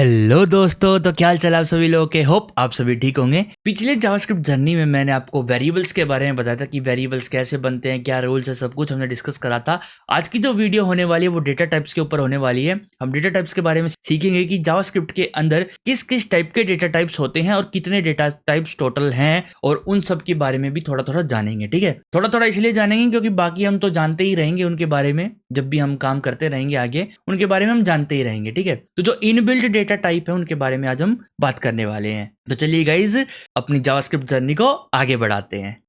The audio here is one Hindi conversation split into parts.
हेलो दोस्तों, तो क्या हाल चाल आप सभी लोगों के। होप आप सभी ठीक होंगे। पिछले जावास्क्रिप्ट जर्नी में मैंने आपको वेरिएबल्स के बारे में बताया था कि वेरिएबल्स कैसे बनते हैं, क्या रूल्स है, सब कुछ हमने डिस्कस करा था। आज की जो वीडियो होने वाली है वो डेटा टाइप्स के ऊपर होने वाली है। हम डेटा टाइप्स के बारे में सीखेंगे कि जावास्क्रिप्ट के अंदर किस किस टाइप के डेटा टाइप्स होते हैं और कितने डेटा टाइप्स टोटल हैं, और उन सब के बारे में भी थोड़ा थोड़ा जानेंगे। ठीक है, थोड़ा थोड़ा इसलिए जानेंगे क्योंकि बाकी हम तो जानते ही रहेंगे उनके बारे में, जब भी हम काम करते रहेंगे आगे उनके बारे में हम जानते ही रहेंगे। ठीक है, तो जो इनबिल्ट डेटा टाइप है उनके बारे में आज हम बात करने वाले हैं। तो चलिए गाइज, अपनी जावास्क्रिप्ट जर्नी को आगे बढ़ाते हैं।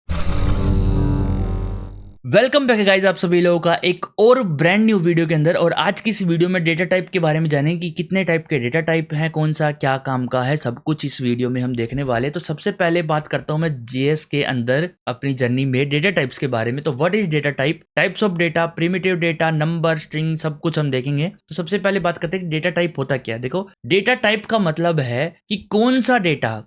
वेलकम बैक गाइज आप सभी लोगों का एक और ब्रांड न्यू वीडियो के अंदर। और आज की इस वीडियो में डेटा टाइप के बारे में जानेंगे कि कितने टाइप के डेटा टाइप हैं, कौन सा क्या काम का है, सब कुछ इस वीडियो में हम देखने वाले। तो सबसे पहले बात करता हूं मैं जेएस के अंदर अपनी जर्नी में डेटा टाइप्स के बारे में। तो what is data type, types of data, primitive data, number, string, सब कुछ हम देखेंगे। तो सबसे पहले बात करते हैं कि डेटा टाइप होता क्या है। देखो, डेटा टाइप का मतलब है कि कौन सा डेटा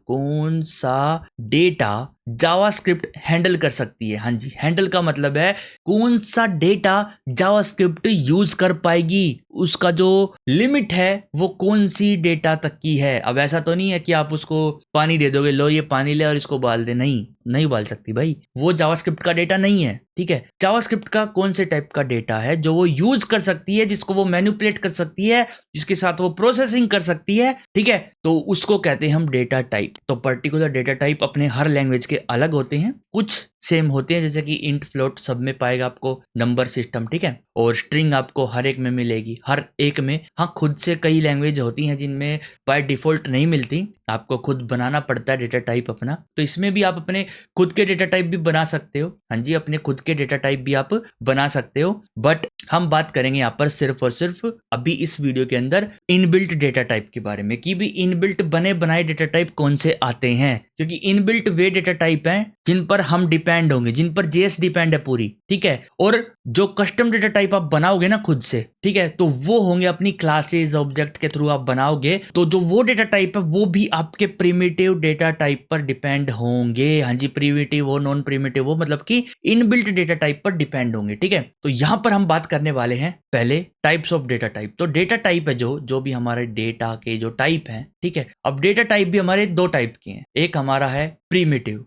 जावास्क्रिप्ट हैंडल कर सकती है। हाँ जी, हैंडल का मतलब है कौन सा डेटा जावास्क्रिप्ट यूज कर पाएगी, उसका जो लिमिट है वो कौन सी डेटा तक की है। अब ऐसा तो नहीं है कि आप उसको पानी दे दोगे, लो ये पानी ले और इसको उबाल दे, नहीं उबाल सकती भाई, वो जावास्क्रिप्ट का डेटा नहीं है। ठीक है, जावास्क्रिप्ट का कौन से टाइप का डेटा है जो वो यूज कर सकती है, जिसको वो मैनिपुलेट कर सकती है, जिसके साथ वो प्रोसेसिंग कर सकती है। ठीक है, तो उसको कहते हैं हम डेटा टाइप। तो पर्टिकुलर डेटा टाइप अपने हर लैंग्वेज के अलग होते हैं, कुछ सेम होते हैं, जैसे कि इंट, फ्लोट सब में पाएगा आपको नंबर सिस्टम। ठीक है, और स्ट्रिंग आपको हर एक में मिलेगी, हर एक में। हाँ, खुद से कई लैंग्वेज होती हैं जिनमें बाय डिफॉल्ट नहीं मिलती, आपको खुद बनाना पड़ता है डेटा टाइप अपना। तो इसमें भी आप अपने खुद के डेटा टाइप भी बना सकते हो। हाँ जी, अपने खुद के डेटा टाइप भी आप बना सकते हो, बट हम बात करेंगे यहाँ पर सिर्फ और सिर्फ अभी इस वीडियो के अंदर इनबिल्ट डेटा टाइप के बारे में, कि भी इनबिल्ट बने बनाए डेटा टाइप कौन से आते हैं। क्योंकि इनबिल्ट वे डेटा टाइप हैं जिन पर हम डिपेंड होंगे, जिन पर जेएस डिपेंड है पूरी। ठीक है, और जो कस्टम डेटा टाइप आप बनाओगे ना खुद से, ठीक है, तो वो होंगे अपनी क्लासेस, ऑब्जेक्ट के थ्रू आप बनाओगे, तो जो वो डेटा टाइप है वो भी आपके प्रिमिटिव डेटा टाइप पर डिपेंड होंगे। हाँ जी, प्रिमिटिव हो, नॉन प्रिमिटिव हो, मतलब कि इनबिल्ट डेटा टाइप पर डिपेंड होंगे। ठीक है, तो यहां पर हम बात करने वाले हैं पहले टाइप्स ऑफ डेटा टाइप। तो डेटा टाइप है जो भी हमारे डेटा के जो टाइप हैं। ठीक है, अब डेटा टाइप भी हमारे दो टाइप के हैं, एक हमारा है प्रीमिटिव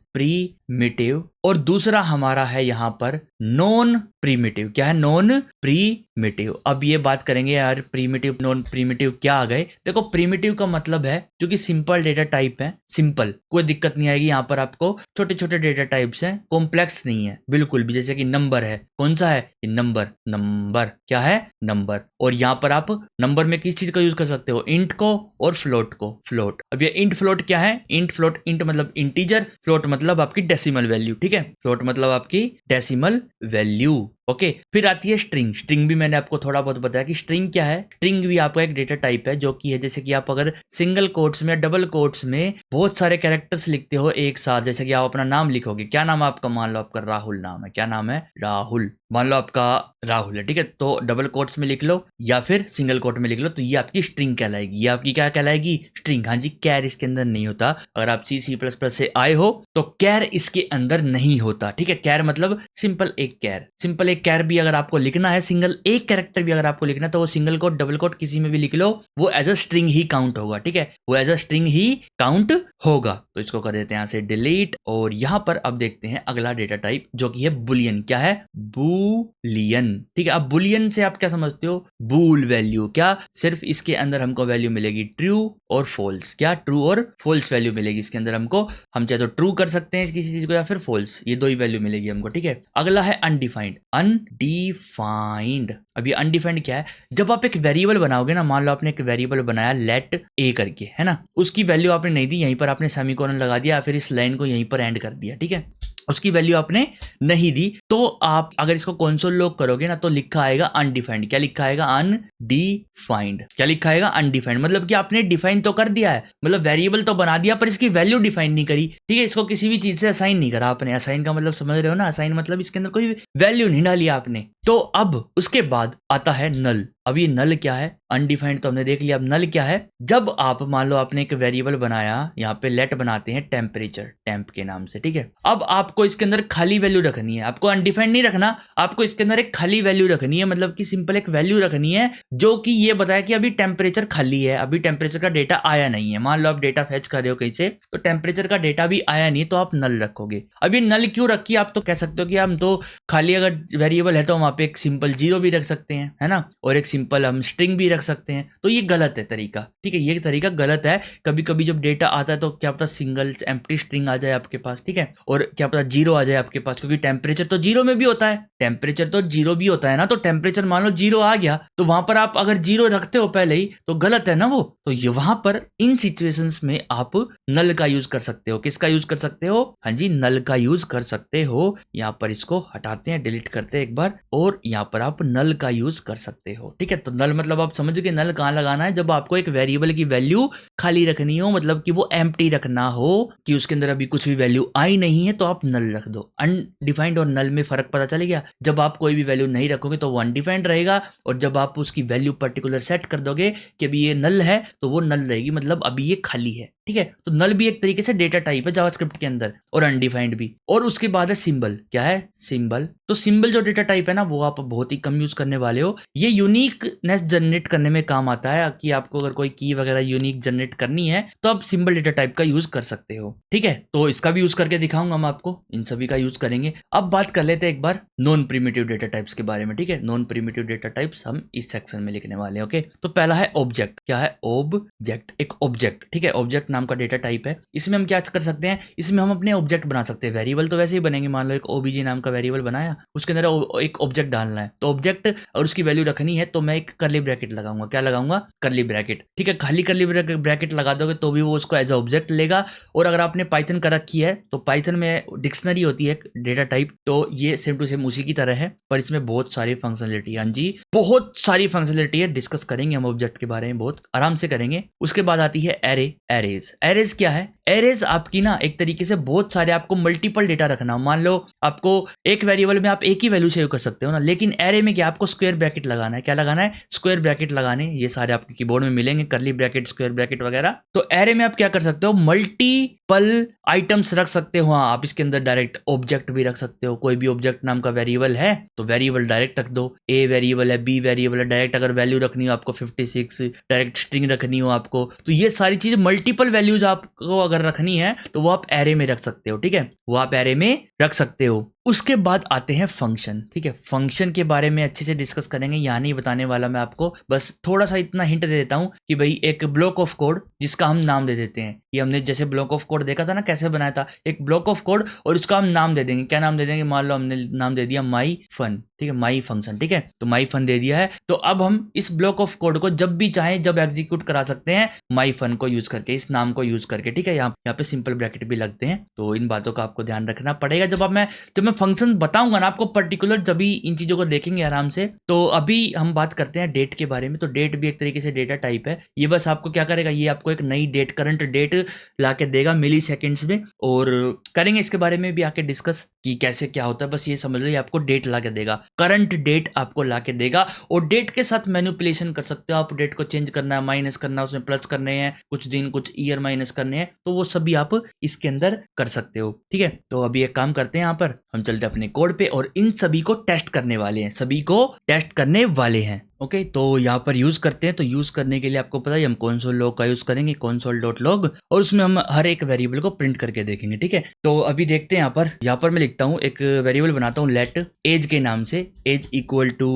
और दूसरा हमारा है यहां पर नॉन प्रीमिटिव। क्या है? Non primitive. अब ये बात करेंगे यार, प्रीमिटिव नॉन प्रीमिटिव क्या आ गए। देखो, प्रीमिटिव का मतलब है जो कि सिंपल डेटा टाइप है, सिंपल, कोई दिक्कत नहीं आएगी यहाँ पर आपको। छोटे छोटे डेटा टाइप्स हैं, कॉम्प्लेक्स नहीं है बिल्कुल भी। जैसे कि नंबर है, कौन सा है? नंबर क्या है? नंबर। और यहाँ पर आप नंबर में किस चीज का यूज कर सकते हो? इंट को और फ्लोट को। फ्लोट, अब ये इंट फ्लोट क्या है? इंट मतलब इंटीजर, फ्लोट मतलब आपकी डेसिमल वैल्यू। ठीक है, फ्लोट मतलब आपकी डेसिमल वैल्यू। ओके, फिर आती है स्ट्रिंग भी मैंने आपको थोड़ा बहुत बताया कि स्ट्रिंग क्या है। स्ट्रिंग भी आपका एक डेटा टाइप है, जो कि है जैसे कि आप अगर सिंगल कोट्स में, डबल कोट्स में बहुत सारे कैरेक्टर्स लिखते हो एक साथ, जैसे कि आप अपना नाम लिखोगे, क्या नाम है आपका? मान लो आपका राहुल नाम है। क्या नाम है? राहुल। मान लो आपका राहुल है, ठीक है, तो डबल कोट्स में लिख लो या फिर सिंगल कोट में लिख लो, तो ये आपकी स्ट्रिंग कहलाएगी। ये आपकी क्या कहलाएगी? स्ट्रिंग। हाँ जी, कैर इसके अंदर नहीं होता। अगर आप C++ से आए हो तो कैर इसके अंदर नहीं होता। ठीक है, कैर मतलब सिंपल एक कैर भी अगर आपको लिखना है, सिंगल एक कैरेक्टर भी अगर आपको लिखना है, तो वो सिंगल कोट, डबल कोट किसी में भी लिख लो, वो एज अ स्ट्रिंग ही काउंट होगा। ठीक है, वो एज अ स्ट्रिंग ही काउंट होगा। तो इसको कर देते हैं यहाँ से डिलीट। और यहाँ पर अब देखते हैं अगला डेटा टाइप, जो कि है बुलियन। क्या है? बुलियन। ठीक है, अब बुलियन से आप क्या समझते हो? बूल वैल्यू। क्या? सिर्फ इसके अंदर हमको वैल्यू मिलेगी ट्रू और फॉल्स। क्या? ट्रू और फॉल्स वैल्यू मिलेगी इसके अंदर हमको। हम चाहे तो ट्रू कर सकते हैं किसी चीज को, या फिर फॉल्स, ये दो ही वैल्यू मिलेगी हमको। ठीक है, अगला है अनडिफाइंड। अब ये अनडिफाइंड क्या है? जब आप एक वेरिएबल बनाओगे ना, मान लो आपने एक वेरिएबल बनाया लेट ए करके, है ना, उसकी वैल्यू आपने नहीं दी, यहीं पर आपने सेमीकोलन लगा दिया, फिर इस लाइन को यहीं पर एंड कर दिया। ठीक है, उसकी वैल्यू आपने नहीं दी, तो आप अगर इसको कंसोल लॉग करोगे ना, तो लिखा आएगा अनडिफाइंड। क्या लिखा आएगा? अनडिफाइंड। क्या लिखा आएगा? अनडिफाइंड। मतलब कि आपने डिफाइन तो कर दिया है, मतलब वेरिएबल तो बना दिया, पर इसकी वैल्यू डिफाइन नहीं करी। ठीक है, इसको किसी भी चीज से असाइन नहीं करा आपने। असाइन का मतलब समझ रहे हो ना? असाइन मतलब इसके अंदर कोई वैल्यू नहीं डाली आपने। तो अब उसके बाद आता है नल। अब ये नल क्या है, अनडिफाइंड तो हमने देख लिया। अब नल क्या है, जब आप मान लो आपने एक वेरिएबल बनाया, यहाँ पे लेट बनाते हैं टेम्परेचर, टेम्प के नाम से, ठीक है। अब आपको इसके अंदर खाली वैल्यू रखनी है, आपको अनडिफाइंड नहीं रखना, आपको इसके अंदर एक खाली वैल्यू रखनी है, मतलब कि सिंपल एक वैल्यू रखनी है जो कि ये बताया कि अभी टेम्परेचर खाली है, अभी टेम्परेचर का डेटा आया नहीं है। मान लो आप डेटा फेच कर रहे हो कहीं से, तो टेम्परेचर का डेटा भी आया नहीं, तो आप नल रखोगे। अब ये नल क्यों रखी, आप तो कह सकते हो कि हम तो खाली अगर वेरिएबल है तो वहां पे एक सिंपल जीरो भी रख सकते हैं, है ना, और एक सिंपल हम स्ट्रिंग भी रख सकते हैं। तो ये गलत है तरीका, ठीक है, ये तरीका गलत है। कभी कभी जब डेटा आता है तो क्या पता सिंगल एम्प्टी स्ट्रिंग आ जाए आपके पास, ठीक है, और क्या पता जीरो आ जाए आपके पास, क्योंकि टेम्परेचर तो जीरो में भी होता है, टेम्परेचर तो जीरो भी होता है ना। तो टेम्परेचर मान लो जीरो आ गया, तो वहां पर आप अगर जीरो रखते हो पहले ही तो गलत है ना वो। तो ये वहां पर इन सिचुएशंस में आप नल का यूज कर सकते हो। किसका यूज कर सकते हो, हाँ जी, नल का यूज कर सकते हो। यहाँ पर इसको हटाते हैं, डिलीट करते हैं एक बार, और यहाँ पर आप नल का यूज कर सकते हो, ठीक है। तो नल मतलब आप समझ गए नल कहाँ लगाना है, जब आपको एक वेरिएबल की वैल्यू खाली रखनी हो, मतलब कि वो एम्प्टी रखना हो, कि उसके अंदर अभी कुछ भी वैल्यू आई नहीं है, तो आप नल रख दो। अनडिफाइंड और नल में फर्क पता चल गया। जब आप कोई भी वैल्यू नहीं रखोगे तो वो अनडिफाइंड रहेगा, और जब आप उसकी वैल्यू पर्टिकुलर सेट कर दोगे कि अभी ये नल है, तो वो नल रहेगी, मतलब अभी ये खाली है, ठीक है। तो नल भी एक तरीके से डेटा टाइप है जावास्क्रिप्ट के अंदर, और अनडिफाइंड भी। और उसके बाद है सिंबल, क्या है, सिंबल। तो सिंबल जो डेटा टाइप है ना, वो आप बहुत ही कम यूज करने वाले हो। ये यूनिकनेस जनरेट करने में काम आता है, कि आपको अगर कोई की वगैरह यूनिक जनरेट करनी है तो आप सिंबल डेटा टाइप का यूज कर सकते हो, ठीक है। तो इसका भी यूज करके दिखाऊंगा मैं आपको, इन सभी का यूज करेंगे। अब बात कर लेते हैं एक बार नॉन प्रिमिटिव डेटा टाइप्स के बारे में, ठीक है। नॉन प्रिमिटिव डेटा टाइप्स हम इस सेक्शन में लिखने वाले हैं, ओके। तो पहला है ऑब्जेक्ट, क्या है, ऑब्जेक्ट, एक ऑब्जेक्ट, ठीक है। ऑब्जेक्ट नाम का डेटा टाइप है। इसमें हम क्या कर सकते हैं, इसमें हम अपने ऑब्जेक्ट बना सकते हैं। वेरिएबल तो वैसे ही बनेंगे, मान लो एक ओबीजी नाम का वेरिएबल बनाया, उसके अंदर एक ऑब्जेक्ट डालना है, तो ऑब्जेक्ट और उसकी वैल्यू रखनी है, तो मैं एक करली ब्रैकेट लगाऊंगा, क्या लगाऊंगा, करली ब्रैकेट, ठीक है। खाली करली ब्रैकेट लगा दोगे तो भी वो उसको एज अ ऑब्जेक्ट लेगा। और अगर आपने पाइथन का रखी है, तो पाइथन में डिक्शनरी होती है डेटा टाइप, तो ये सेम टू सेम उसी की तरह है, पर इसमें बहुत सारी फंक्शनलिटी है, हाँ जी, बहुत सारी फंक्शनलिटी है। डिस्कस करेंगे हम ऑब्जेक्ट के बारे में, बहुत आराम से करेंगे। उसके बाद आती है एरे, एरेज। एरेज क्या है, एरेज आपकी ना एक तरीके से बहुत सारे, आपको मल्टीपल डेटा रखना हो, मान लो आपको एक वेरिएबल में आप एक ही वैल्यू सेव कर सकते हो ना, लेकिन एरे में क्या, आपको स्क्वायर ब्रैकेट लगाना है, क्या लगाना है, स्क्वायर ब्रैकेट लगाने। ये सारे आपके कीबोर्ड में मिलेंगे, करली ब्रैकेट, स्क्वायर ब्रैकेट वगैरह। तो एरे में आप क्या कर सकते हो, मल्टीपल आइटम्स रख सकते हो। हाँ, आप इसके अंदर डायरेक्ट ऑब्जेक्ट भी रख सकते हो, कोई भी ऑब्जेक्ट नाम का वेरिएबल है तो वेरिएबल डायरेक्ट रख दो। ए वेरिएबल है, बी वेरिएबल है, डायरेक्ट अगर वैल्यू रखनी हो आपको 56, डायरेक्ट स्ट्रिंग रखनी हो आपको, तो ये सारी चीजें मल्टीपल वैल्यूज आपको अगर रखनी है तो वो आप एरे में रख सकते हो, ठीक है, वो आप एरे में रख सकते हो। उसके बाद आते हैं फंक्शन, ठीक है। फंक्शन के बारे में अच्छे से डिस्कस करेंगे, यहाँ नहीं बताने वाला मैं आपको, बस थोड़ा सा इतना हिंट दे देता हूँ कि भाई एक ब्लॉक ऑफ कोड जिसका हम नाम दे देते हैं, ये हमने जैसे ब्लॉक ऑफ कोड देखा था ना कैसे बनाया था, एक ब्लॉक ऑफ कोड, और उसका हम नाम दे देंगे। क्या नाम दे देंगे, मान लो हमने नाम दे दिया माई फन, ठीक है, माई फंक्शन, ठीक है, तो माई फन दे दिया है। तो अब हम इस ब्लॉक ऑफ कोड को जब भी चाहें जब एग्जीक्यूट करा सकते हैं माई फन को यूज करके, इस नाम को यूज करके, ठीक है। यहाँ पे सिंपल ब्रैकेट भी लगते हैं, तो इन बातों का आपको ध्यान रखना पड़ेगा। जब मैं फंक्शन बताऊंगा ना आपको पर्टिकुलर, जब भी इन चीजों को देखेंगे आराम से। तो अभी हम बात करते हैं डेट के बारे में। तो डेट भी एक तरीके से डेटा टाइप है। ये बस आपको क्या करेगा, ये आपको एक नई डेट, करंट डेट ला के देगा मिली सेकेंड्स में, और करेंगे इसके बारे में भी आके डिस्कस कि कैसे क्या होता है। बस ये समझ लो, ये आपको डेट ला के देगा, करंट डेट आपको ला के देगा। और डेट के साथ मैनिपुलेशन कर सकते हो आप, डेट को चेंज करना है, माइनस करना है, उसमें प्लस करने हैं, कुछ दिन कुछ ईयर माइनस करने हैं, तो वो सभी आप इसके अंदर कर सकते हो, ठीक है। तो अभी एक काम करते हैं, यहाँ पर हम चलते हैं अपने कोड पे, और इन सभी को टेस्ट करने वाले हैं, सभी को टेस्ट करने वाले हैं, ओके। तो यहाँ पर यूज करते हैं। तो यूज करने के लिए आपको पता है हम console log का यूज करेंगे, console.log, और उसमें हम हर एक वेरिएबल को प्रिंट करके देखेंगे, ठीक है। तो अभी देखते हैं, यहाँ पर मैं लिखता हूँ, एक वेरिएबल बनाता हूँ लेट एज के नाम से, एज इक्वल टू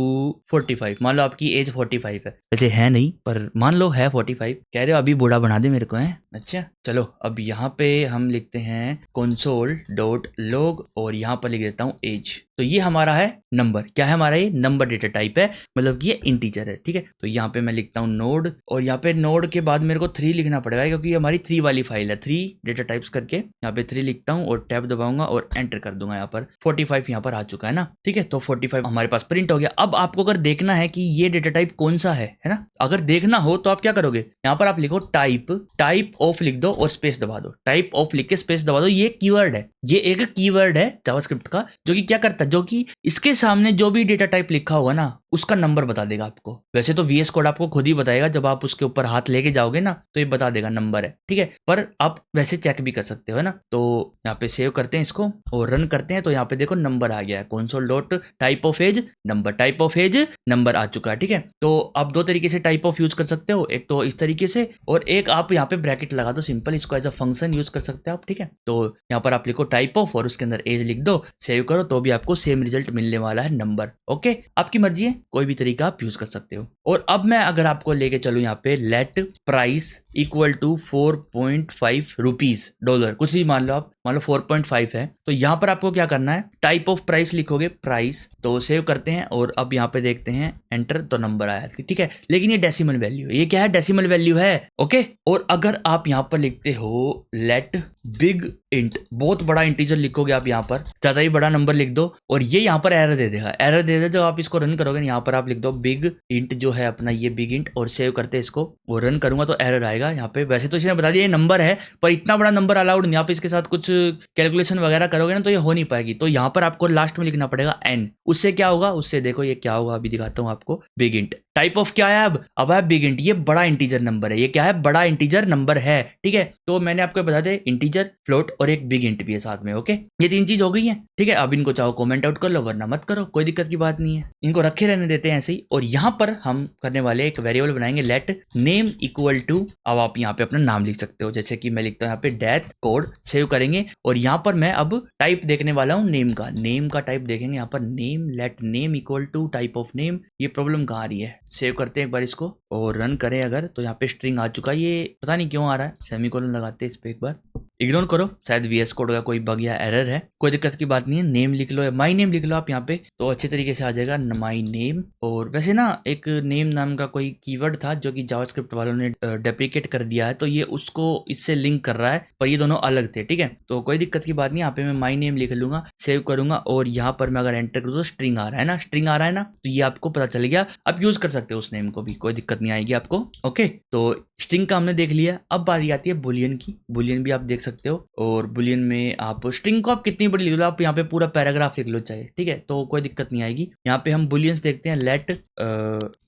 45। मान लो आपकी एज 45 है, वैसे है नहीं पर मान लो है 45, कह रहे हो अभी बूढ़ा बना दे मेरे को, है अच्छा। चलो अब यहाँ पे हम लिखते हैं console.log, और यहाँ पर लिख देता हूँ एज। तो ये हमारा है नंबर, क्या है हमारा, ये नंबर डेटा टाइप है, मतलब कि ये इंटीजर है, ठीक है। तो यहाँ पे मैं लिखता हूँ नोड, और यहाँ पे नोड के बाद मेरे को 3 लिखना पड़ेगा, क्योंकि ये हमारी 3 वाली फाइल है, 3 डेटा टाइप्स करके यहाँ पे 3 लिखता हूँ, और टैब दबाऊंगा और एंटर कर दूंगा। यहाँ पर 45 यहाँ पर आ चुका है ना, ठीक है। तो 45 हमारे पास प्रिंट हो गया। अब आपको अगर देखना है कि ये डेटा टाइप कौन सा है ना, अगर देखना हो तो आप क्या करोगे, यहाँ पर आप लिखो टाइप ऑफ लिख दो और स्पेस दबा दो, टाइप ऑफ लिख के स्पेस दबा दो। ये कीवर्ड है, ये एक कीवर्ड है जावास्क्रिप्ट का, जो कि क्या करता है, जो कि इसके सामने जो भी डेटा टाइप लिखा होगा ना उसका नंबर बता देगा आपको। वैसे तो VS कोड आपको खुद ही बताएगा, जब आप उसके ऊपर हाथ लेके जाओगे ना तो ये बता देगा नंबर है, ठीक है। पर आप वैसे चेक भी कर सकते हो, है ना। तो यहाँ पे सेव करते हैं इसको और रन करते हैं, तो यहाँ पे देखो नंबर आ गया है, console dot type of age number, type of age number आ चुका है, ठीक है। तो आप दो तरीके से टाइप ऑफ यूज कर सकते हो, एक तो इस तरीके से और एक आप यहाँ पे ब्रैकेट लगा दो सिंपल, इसको एज अ फंक्शन यूज कर सकते हो आप, ठीक है। तो यहाँ पर आप लिखो टाइप ऑफ और उसके अंदर एज लिख दो, सेव करो, तो भी आपको सेम रिजल्ट मिलने वाला है नंबर। ओके, आपकी मर्जी है, कोई भी तरीका आप यूज कर सकते हो। और अब मैं अगर आपको लेके चलूँ यहाँ पे let price equal to 4.5 rupees dollar, कुछ भी मान लो आप, मान लो 4.5 है, तो यहाँ पर आपको क्या करना है, टाइप ऑफ प्राइस लिखोगे प्राइस, तो सेव करते हैं और अब यहाँ पे देखते हैं एंटर, तो नंबर आया, ठीक है। लेकिन ये डेसिमल वैल्यू है, ये क्या है, डेसिमल वैल्यू है, ओके। और अगर आप यहाँ पर लिखते हो लेट बिग इंट, बहुत बड़ा इंटीजर लिखोगे आप, यहाँ पर ज्यादा ही बड़ा नंबर लिख दो और ये यहाँ पर एरर दे देगा, एरर दे देगा जब आप इसको रन करोगे। यहाँ पर आप लिख दो बिग इंट जो है अपना, ये बिग इंट, और सेव करते हैं इसको और रन करूंगा तो एरर आएगा यहाँ पे। वैसे तो इसने बता दिया ये नंबर है, पर इतना बड़ा नंबर अलाउड नहीं, आप इसके साथ कुछ कैलकुलेशन वगैरह करोगे ना तो ये हो नहीं पाएगी। तो यहाँ पर आपको लास्ट में लिखना पड़ेगा n, उससे क्या होगा, उससे देखो ये क्या होगा, अभी दिखाता हूँ आपको। बिग इंट टाइप ऑफ क्या है, अब है बिग इंट, ये बड़ा इंटीजर नंबर है, ये क्या है, बड़ा इंटीजर नंबर है, ठीक है। तो मैंने आपको बता दे इंटीजर, फ्लोट और एक बिग इंट भी है साथ में, ओके। ये तीन चीज हो गई है, ठीक है। अब इनको चाहो कमेंट आउट कर लो वरना मत करो, कोई दिक्कत की बात नहीं है, इनको रखे रहने देते हैं ऐसे ही। और यहाँ पर हम करने वाले एक वेरिएबल बनाएंगे लेट नेम इक्वल टू, अब आप यहाँ पे अपना नाम लिख सकते हो, जैसे कि मैं लिखता हूँ यहाँ पे डेथ कोड, सेव करेंगे और यहाँ पर मैं अब टाइप देखने वाला हूँ नेम का, नेम का टाइप देखेंगे यहाँ पर name, let name equal to type of name. ये प्रॉब्लम कहाँ आ रही है, सेव करते हैं एक बार इसको और रन करें अगर, तो यहाँ पे स्ट्रिंग आ चुका है, ये पता नहीं क्यों आ रहा है, सेमीकोलन लगाते हैं इस पे एक बार, इग्नोर करो, शायद VS कोड का कोई बग या एरर है, कोई दिक्कत की बात नहीं है। नेम लिख लो, माई नेम लिख लो आप यहाँ पे, तो अच्छे तरीके से आ जाएगा माई नेम। और वैसे ना एक नेम नाम का कोई कीवर्ड था जो कि जावास्क्रिप्ट वालों ने डेप्रिकेट कर दिया है, तो ये उसको इससे लिंक कर रहा है, पर ये दोनों अलग थे, ठीक है। तो कोई दिक्कत की बात नहीं, यहाँ पे मैं माई नेम लिख लूंगा, सेव करूंगा और यहाँ पर मैं अगर एंटर करूँ तो स्ट्रिंग आ रहा है ना, स्ट्रिंग आ रहा है ना, तो ये आपको पता चल गया, आप यूज कर सकते हो उस नेम को भी, कोई दिक्कत नहीं आएगी आपको, ओके। तो स्ट्रिंग का हमने देख लिया, अब बारी आती है बुलियन की, बुलियन भी आप देख सकते हो। और बुलियन में आप स्ट्रिंग को आप कितनी बड़ी लिख लो, आप यहाँ पे पूरा पैराग्राफ लिख लो चाहे, ठीक है, तो कोई दिक्कत नहीं आएगी। यहाँ पे हम बुलियंस देखते हैं, लेट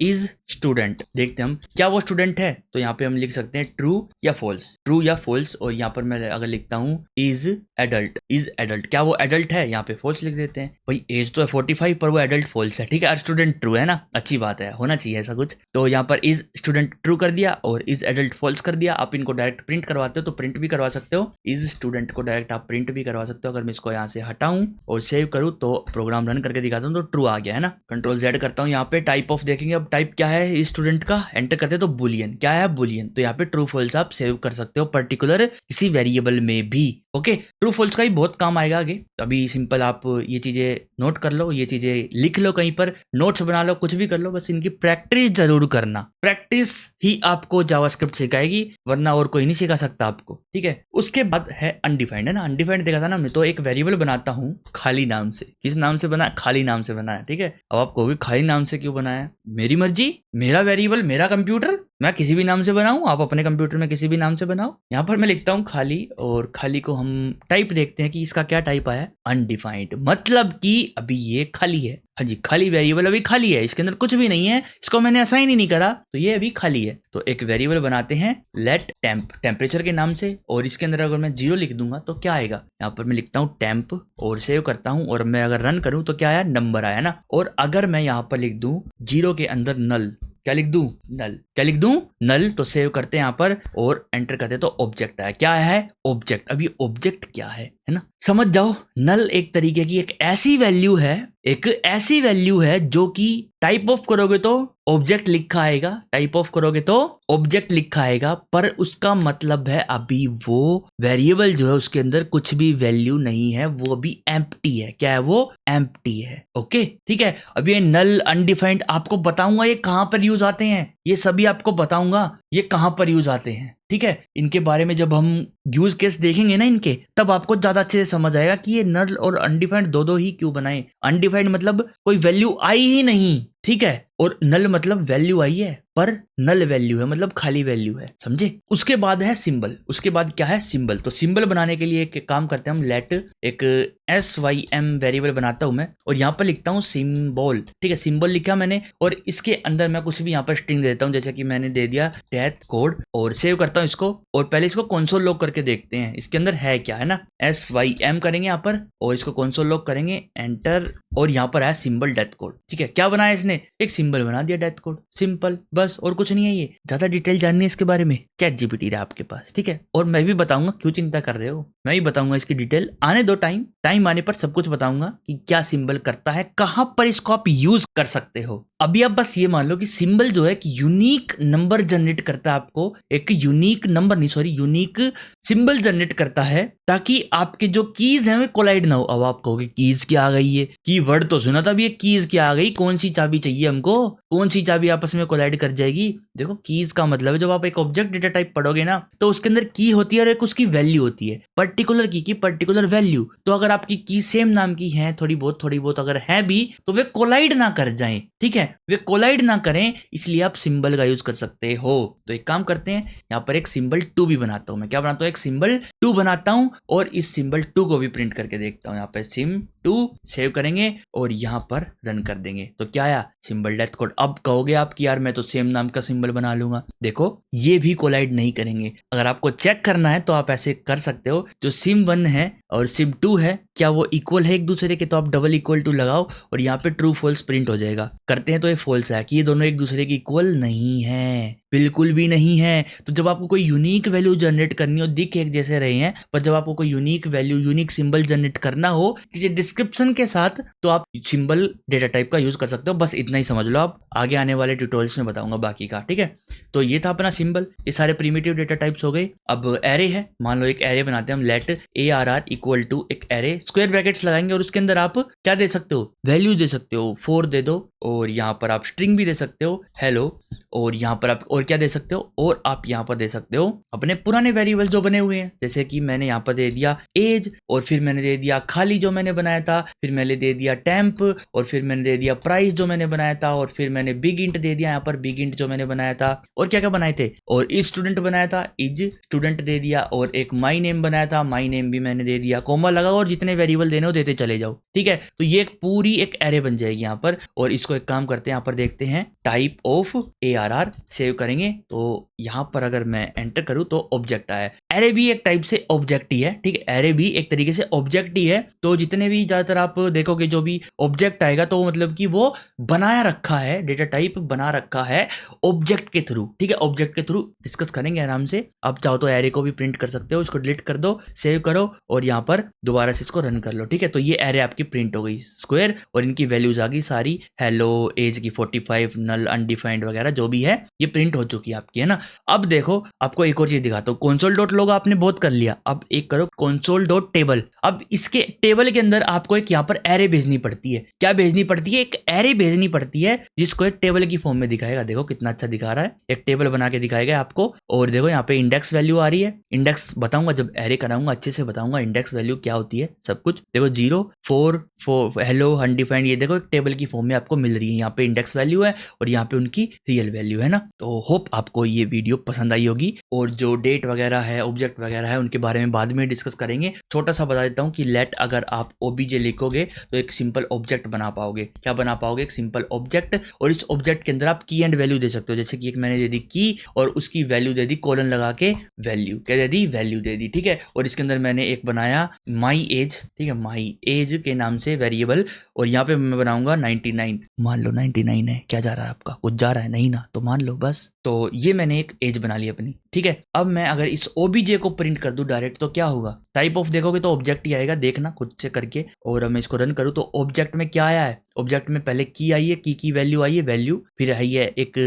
इज स्टूडेंट, देखते हैं हम क्या वो स्टूडेंट है, तो यहाँ पे हम लिख सकते हैं ट्रू या फॉल्स, ट्रू या फॉल्स। और यहाँ पर मैं अगर लिखता हूँ इज एडल्ट, इज एडल्ट, क्या वो एडल्ट है, यहाँ पे फॉल्स लिख देते हैं, भाई एज तो है 45 पर वो एडल्ट फॉल्स है, ठीक है। स्टूडेंट ट्रू है ना, अच्छी बात है, होना चाहिए ऐसा कुछ। तो यहाँ पर इज स्टूडेंट ट्रू कर दिया और इज एडल्ट फॉल्स कर दिया। आप इनको डायरेक्ट प्रिंट करवाते हो तो प्रिंट भी करवा सकते हो, इज स्टूडेंट को डायरेक्ट आप प्रिंट भी करवा सकते हो। अगर मैं इसको यहाँ से हटाऊं और सेव करूं तो प्रोग्राम रन करके दिखाता हूं तो ट्रू आ गया है ना। कंट्रोल Z करता हूं, यहाँ पे टाइप ऑफ देखेंगे, अब टाइप क्या है इस स्टूडेंट का, एंटर करते हैं तो बुलियन, क्या है बुलियन, तो यहाँ पे ट्रू फॉल्स आप सेव कर सकते हो पर्टिकुलर किसी वेरिएबल में भी, ओके। ट्रू फॉल्स का ही बहुत काम आएगा आगे, तभी सिंपल आप ये चीजें नोट कर लो, ये चीजें लिख लो, कहीं पर नोट्स बना लो, कुछ भी कर लो, बस इनकी प्रैक्टिस जरूर करना, प्रैक्टिस ही आपको जावास्क्रिप्ट सिखाएगी, वरना और कोई नहीं सिखा सकता आपको, ठीक है। उसके बाद है अनडिफाइंड, है ना, अनडिफाइंड देखा था ना हमने, तो एक वेरिएबल बनाता हूँ खाली नाम से, किस नाम से बना, खाली नाम से बना है, ठीक है। अब आप कहोगे खाली नाम से क्यों बनाया, मेरी मर्जी, मेरा वेरिएबल, मेरा कंप्यूटर, मैं किसी भी नाम से बनाऊं, आप अपने कंप्यूटर में किसी भी नाम से बनाओ। यहाँ पर मैं लिखता हूँ खाली, और खाली को हम टाइप देखते हैं कि इसका क्या टाइप आया, अनडिफाइंड, मतलब कि अभी ये खाली है, हाँ जी, खाली वेरिएबल अभी खाली है, इसके अंदर कुछ भी नहीं है, इसको मैंने असाइन ही नहीं करा, तो ये अभी खाली है। तो एक वेरिएबल बनाते हैं लेट टेम्प, टेम्परेचर के नाम से, और इसके अंदर अगर मैं 0 लिख दूंगा तो क्या आएगा, यहाँ पर मैं लिखता हूँ टेम्प और सेव करता हूँ, और मैं अगर रन करूँ तो क्या आया, नंबर आया ना। और अगर मैं यहाँ पर लिख दूं 0 के अंदर नल, क्या लिख दूं, नल, क्या लिख दूं, नल, तो सेव करते हैं यहाँ पर और एंटर करते हैं तो ऑब्जेक्ट आया, क्या है, ऑब्जेक्ट। अभी ऑब्जेक्ट क्या है ना, समझ जाओ। नल एक तरीके की एक ऐसी वैल्यू है, एक ऐसी वैल्यू है जो कि टाइप ऑफ करोगे तो ऑब्जेक्ट लिखा आएगा, टाइप ऑफ करोगे तो ऑब्जेक्ट लिखा आएगा, पर उसका मतलब है अभी वो वेरिएबल जो है उसके अंदर कुछ भी वैल्यू नहीं है, वो अभी एम्प्टी है, क्या है वो, एम्प्टी है, ओके, ठीक है। अब ये नल, अनडिफाइंड आपको बताऊंगा ये कहां पर यूज आते हैं, ये सभी आपको बताऊंगा ये कहां पर यूज आते हैं, ठीक है। इनके बारे में जब हम यूज केस देखेंगे ना इनके, तब आपको ज्यादा अच्छे से समझ आएगा कि ये नल और अनडिफाइंड दो ही क्यों बनाए। अनडिफाइंड मतलब कोई वैल्यू आई ही नहीं, ठीक है, और नल मतलब वैल्यू आई है, पर नल वैल्यू है मतलब खाली वैल्यू है, समझे। उसके बाद है सिंबल, उसके बाद क्या है सिंबल। तो सिंबल बनाने के लिए एक काम करते हैं हम, लेट एक SYM वेरिएबल बनाता हूं मैं और यहाँ पर लिखता हूँ सिंबल, ठीक है, सिंबल लिखा मैंने और इसके अंदर मैं कुछ भी यहाँ पर स्ट्रिंग दे देता हूँ, जैसे कि मैंने दे दिया डेथ कोड और सेव करता हूँ इसको। और पहले इसको कंसोल लॉग करके देखते हैं इसके अंदर है क्या, है ना। SYM करेंगे यहाँ पर और इसको कंसोल लॉग करेंगे, एंटर, और यहाँ पर है सिंबल डेथ कोड, ठीक है। क्या बनाया इसने, एक सिंबल बना दिया डेथ कोड, सिंपल, बस, और कुछ नहीं है। ये ज्यादा डिटेल जाननी है इसके बारे में, चैट जीपीटी रहा आपके पास, ठीक है। और मैं भी बताऊंगा, क्यों चिंता कर रहे हो, मैं भी बताऊंगा इसकी डिटेल, आने दो टाइम आने पर सब कुछ बताऊंगा कि क्या सिंबल करता है, कहां पर इसको आप यूज कर सकते हो। अभी आप बस ये मान लो कि सिंबल जो है कि यूनिक नंबर जनरेट करता है, आपको एक यूनिक नंबर नहीं सॉरी यूनिक सिंबल जनरेट करता है, ताकि आपके जो कीज हैं वे कोलाइड ना हो। अब आप कहोगे कीज क्या आ गई है, की वर्ड तो सुना था, अभी ये कीज क्या आ गई, कौन सी चाबी चाहिए हमको, कौन सी चाबी आपस में कोलाइड कर जाएगी। देखो कीज का मतलब है, जब आप एक ऑब्जेक्ट डेटा टाइप पढ़ोगे ना तो उसके अंदर की होती है और एक उसकी वैल्यू होती है, पर्टिकुलर की पर्टिकुलर वैल्यू। तो अगर आपकी की सेम नाम की है, थोड़ी बहुत अगर है भी, तो वे कोलाइड ना कर जाएं, ठीक है, वे कोलाइड ना करें, इसलिए आप सिंबल का यूज कर सकते हो। तो एक काम करते हैं, यहाँ पर एक सिंबल 2 भी बनाता हूं मैं, क्या बनाता हूँ, एक सिंबल 2 बनाता हूं और इस सिंबल 2 को भी प्रिंट करके देखता हूं। यहाँ पे सिम2 सेव करेंगे और यहाँ पर रन कर देंगे, तो क्या आया, सिंबल डेथ कोड। अब कहोगे आप कि यार मैं तो सेम नाम का सिंबल बना लूंगा, देखो ये भी कोलाइड नहीं करेंगे। अगर आपको चेक करना है तो आप ऐसे कर सकते हो, जो सिम1 है और सिम2 है क्या वो इक्वल है एक दूसरे के, तो आप डबल इक्वल टू लगाओ और यहाँ पे ट्रू फॉल्स प्रिंट हो जाएगा। करते हैं तो ये फॉल्स है कि ये दोनों एक दूसरे के इक्वल नहीं है, बिल्कुल भी नहीं है। तो जब आपको कोई यूनिक वैल्यू जनरेट करनी हो, दिख एक जैसे रहे हैं, पर जब आपको कोई unique value unique symbol generate करना हो किसी डिस्क्रिप्शन के साथ, तो आप सिंबल डेटा टाइप का यूज कर सकते हो। बस इतना ही समझ लो, आप आगे आने वाले ट्यूटोरियल्स में बताऊंगा बाकी का, ठीक है। तो ये था अपना सिंबल, ये सारे प्रिमिटिव डेटा टाइप्स हो गए। अब एरे है, मान लो एक एरे बनाते हैं हम, लेट ARR इक्वल टू एक एरे, स्क्वायर ब्रैकेट्स लगाएंगे और उसके अंदर आप क्या दे सकते हो, वैल्यू दे सकते हो, 4 दे दो, और यहाँ पर आप स्ट्रिंग भी दे सकते हो हेलो, और यहाँ पर आप और क्या दे सकते हो, और आप यहाँ पर दे सकते हो अपने पुराने वेरिएबल जो बने हुए हैं, जैसे कि मैंने यहाँ पर दे दिया एज, और फिर मैंने दे दिया खाली जो मैंने बनाया था, फिर मैंने दे दिया टेम्प, और फिर मैंने दे दिया प्राइस जो मैंने बनाया था, और फिर मैंने बिग इंट दे दिया यहाँ पर, बिग इंट जो मैंने बनाया था, और क्या क्या बनाए थे, और इज स्टूडेंट बनाया था, इज स्टूडेंट दे दिया, और एक माई नेम बनाया था, माई नेम भी मैंने दे दिया, कोमा लगाओ और जितने वेरिएबल देने हो देते चले जाओ, ठीक है। तो ये एक पूरी एक एरे बन जाएगी यहाँ पर। और इसको एक काम करते हैं, यहाँ पर देखते हैं टाइप ऑफ ARR, सेव करेंगे तो यहाँ पर अगर मैं एंटर करूँ तो ऑब्जेक्ट आया। एरे भी एक टाइप से ऑब्जेक्ट ही है, ठीक है, एरे भी एक तरीके से ऑब्जेक्ट ही है। तो जितने भी ज्यादातर आप देखोगे जो भी ऑब्जेक्ट आएगा तो मतलब कि वो बनाया रखा है, डेटा टाइप बना रखा है ऑब्जेक्ट के थ्रू, ठीक है, ऑब्जेक्ट के थ्रू डिस्कस करेंगे आराम से। आप चाहो तो एरे को भी प्रिंट कर सकते हो, इसको डिलीट कर दो, सेव करो और यहाँ पर दोबारा से इसको रन कर लो, ठीक है। तो ये एरे आपकी प्रिंट हो गई स्क्वायर, और इनकी वैल्यूज आ गई सारी, हेलो, एज की 45, नल, अनडिफाइंड वगैरह जो भी है ये प्रिंट हो चुकी है आपकी, है ना। अब देखो आपको एक और चीज दिखाता हूँ, कंसोल डॉट लॉग आपने बहुत कर लिया, अब एक करो कंसोल डॉट टेबल। अब इसके टेबल के अंदर आपको एक यहाँ पर एरे भेजनी पड़ती है, क्या भेजनी पड़ती है, एक एरे भेजनी पड़ती है जिसको एक टेबल की फॉर्म में दिखाएगा। देखो कितना अच्छा दिखा रहा है, एक टेबल बना के दिखाएगा आपको। और देखो यहाँ पे इंडेक्स वैल्यू आ रही है, इंडेक्स बताऊंगा जब एरे कराऊंगा, अच्छे से बताऊंगा इंडेक्स वैल्यू क्या होती है सब कुछ। देखो 0 4 4 हेलो अनडिफाइंड, ये देखो एक टेबल की फॉर्म में आपको मिल रही है, यहाँ पे इंडेक्स वैल्यू है और यहाँ पे उनकी रियल वैल्यू है ना। तो होप आपको ये वीडियो पसंद आई होगी, और जो डेट वगैरह है, ऑब्जेक्ट वगैरह है, उनके बारे में बाद में डिस्कस करेंगे। छोटा सा बता देता हूँ कि लेट अगर आप OBJ लिखोगे तो एक सिंपल ऑब्जेक्ट बना पाओगे। क्या बना पाओगे, एक सिंपल ऑब्जेक्ट, और इस ऑब्जेक्ट के अंदर आप की एंड वैल्यू दे सकते हो। जैसे कि एक मैंने दे दी की और उसकी वैल्यू दे दी कोलन लगा के वैल्यू, क्या दे दी, वैल्यू दे दी, ठीक है। और इसके अंदर मैंने एक बनाया माई एज, ठीक है, माई एज के नाम से वेरिएबल, और यहाँ पे मैं बनाऊंगा 99, मान लो 99 है, क्या जा रहा है आपका, कुछ जा रहा है नहीं ना, तो मान लो बस। तो ये मैंने एक एज बना ली अपनी, ठीक है। अब मैं अगर इस OBJ को प्रिंट कर दूं डायरेक्ट तो क्या होगा, टाइप ऑफ देखोगे तो ऑब्जेक्ट ही आएगा, देखना खुद से करके। और मैं इसको रन करूं तो ऑब्जेक्ट में क्या आया है, ऑब्जेक्ट में पहले की आई है, की वैल्यू आई है वैल्यू, फिर आई है एक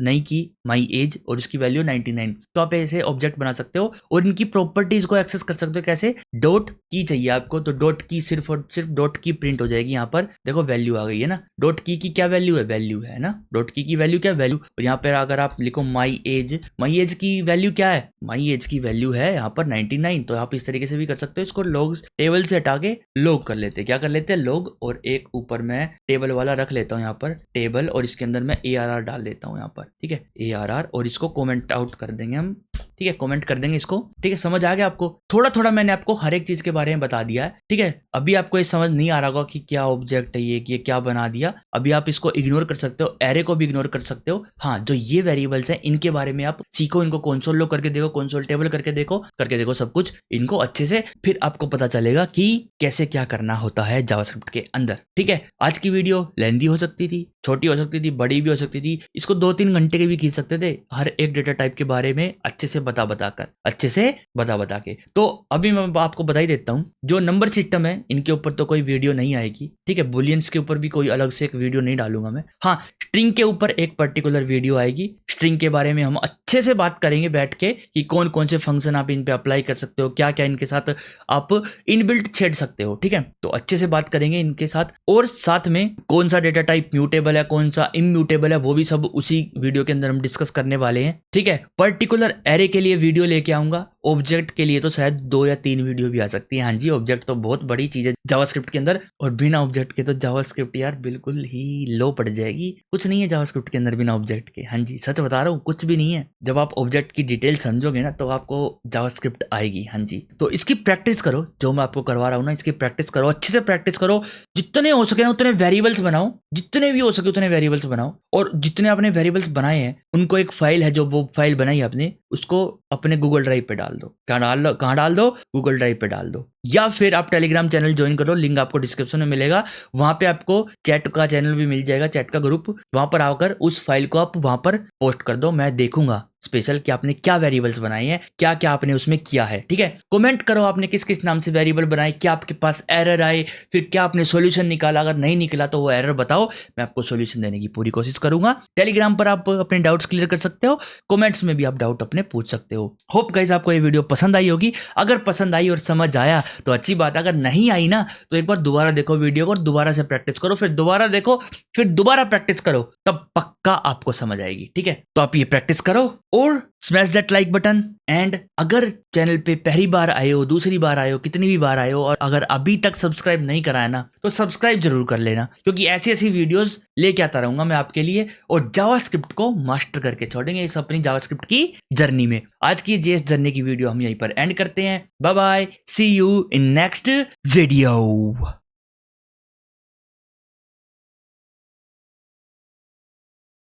नई की माई एज और इसकी वैल्यू 99। तो आप ऐसे ऑब्जेक्ट बना सकते हो और इनकी प्रॉपर्टीज को एक्सेस कर सकते हो। कैसे, डॉट की चाहिए आपको तो डॉट की सिर्फ और सिर्फ डॉट की प्रिंट हो जाएगी। यहाँ पर देखो वैल्यू आ गई है ना, डॉट की क्या वैल्यू है, वैल्यू है ना, डॉट की वैल्यू क्या, वैल्यू। और यहाँ पर अगर आप लिखो माई एज की वैल्यू क्या है, माई एज की वैल्यू है यहाँ पर 99। तो आप इस तरीके से भी कर सकते हो, इसको लॉग टेबल से हटा के लॉग कर लेते हैं, क्या कर लेते हैं, लॉग, और एक ऊपर में टेबल वाला रख लेता हूँ यहाँ पर टेबल, और इसके अंदर मैं ARR डाल देता हूँ यहाँ पर, ठीक है, ARR, और इसको कमेंट आउट कर देंगे हम, ठीक है, कमेंट कर देंगे इसको, ठीक है। समझ आ गया आपको? थोड़ा थोड़ा मैंने आपको हर एक चीज के बारे में बता दिया है, ठीक है। अभी आपको ये समझ नहीं आ रहा होगा कि क्या ऑब्जेक्ट है ये, कि ये क्या बना दिया। अभी आप इसको इग्नोर कर सकते हो, एरे को भी इग्नोर कर सकते हो। हाँ, जो ये वेरिएबल्स हैं इनके बारे में आप सीखो, इनको कंसोल लो करके देखो, कंसोल टेबल करके देखो सब कुछ इनको अच्छे से, फिर आपको पता चलेगा कि कैसे क्या करना होता है जावास्क्रिप्ट के अंदर, ठीक है। आज की वीडियो लेंदी हो सकती थी, छोटी हो सकती थी, बड़ी भी हो सकती थी, इसको 2-3 घंटे के भी खींच सकते थे, हर एक डेटा टाइप के बारे में अच्छे से बता बता के। तो अभी मैं आपको बता ही देता हूं, जो नंबर सिस्टम है इनके ऊपर तो कोई वीडियो नहीं आएगी, ठीक है। बुलियंस के ऊपर भी कोई अलग से एक वीडियो नहीं डालूंगा मैं। हाँ, स्ट्रिंग के ऊपर एक पर्टिकुलर वीडियो आएगी, स्ट्रिंग के बारे में हम अच्छे से बात करेंगे बैठ के कि कौन कौन से फंक्शन आप इन पे अप्लाई कर सकते हो, क्या क्या इनके साथ आप इनबिल्ट छेड़ सकते हो, ठीक है। तो अच्छे से बात करेंगे इनके साथ, और साथ में कौन सा डेटा टाइप म्यूटेबल है, कौन सा इम्यूटेबल है, वो भी सब उसी वीडियो के अंदर हम डिस्कस करने वाले हैं, ठीक है। पर्टिकुलर एरे के लिए वीडियो लेके आऊंगा, ऑब्जेक्ट के लिए तो शायद 2 या 3 वीडियो भी आ सकती है। हाँ जी, ऑब्जेक्ट तो बहुत बड़ी चीज है जावास्क्रिप्ट के अंदर, और बिना ऑब्जेक्ट के तो जावास्क्रिप्ट यार बिल्कुल ही लो पड़ जाएगी। कुछ नहीं है जावास्क्रिप्ट के अंदर बिना ऑब्जेक्ट के। हाँ जी, सच बता रहा हूँ, कुछ भी नहीं है। जब आप ऑब्जेक्ट की डिटेल समझोगे ना तो आपको जावास्क्रिप्ट आएगी। हाँ जी, तो इसकी प्रैक्टिस करो, जो मैं आपको करवा रहा हूँ ना, इसकी प्रैक्टिस करो, अच्छे से प्रैक्टिस करो, जितने हो सके ना उतने वेरिएबल्स बनाओ, जितने भी हो सके उतने वेरिएबल्स बनाओ, और जितने आपने वेरिएबल्स बनाए हैं उनको एक फाइल है, जो वो फाइल बनाई आपने, उसको अपने गूगल ड्राइव पे डाल दो। कहाँ डाल दो? गूगल ड्राइव पे डाल दो, या फिर आप टेलीग्राम चैनल ज्वाइन करो, लिंक आपको डिस्क्रिप्शन में मिलेगा। वहां पे आपको चैट का चैनल भी मिल जाएगा, चैट का ग्रुप, वहां पर आकर उस फाइल को आप वहां पर पोस्ट कर दो। मैं देखूंगा स्पेशल कि आपने क्या वेरिएबल्स बनाए हैं, क्या क्या आपने उसमें किया है, ठीक है। कमेंट करो आपने किस किस नाम से वेरिएबल बनाए, क्या आपके पास एरर आए, फिर क्या आपने सॉल्यूशन निकाला, अगर नहीं निकला तो वो एरर बताओ, मैं आपको सॉल्यूशन देने की पूरी कोशिश करूंगा। टेलीग्राम पर आप अपने डाउट्स क्लियर कर सकते हो, कमेंट्स में भी आप डाउट अपने पूछ सकते हो। होप गाइस आपको ये वीडियो पसंद आई होगी। अगर पसंद आई और समझ आया तो अच्छी बात, अगर नहीं आई ना तो एक बार दोबारा देखो वीडियो को, दोबारा से प्रैक्टिस करो, फिर दोबारा देखो, फिर दोबारा प्रैक्टिस करो, तब पक्का आपको समझ आएगी, ठीक है। तो आप ये प्रैक्टिस करो और smash that like button. And अगर चैनल पे पहली बार आए हो, दूसरी बार आए हो, कितनी भी बार आए हो, और अगर अभी तक सब्सक्राइब नहीं करा है ना तो सब्सक्राइब जरूर कर लेना, क्योंकि ऐसी ऐसी वीडियोस लेके आता रहूंगा मैं आपके लिए, और जावास्क्रिप्ट को मास्टर करके छोड़ेंगे इस अपनी जावास्क्रिप्ट की जर्नी में। आज की जेएस जर्नी की वीडियो हम यहीं पर एंड करते हैं। Bye bye, see you in next video.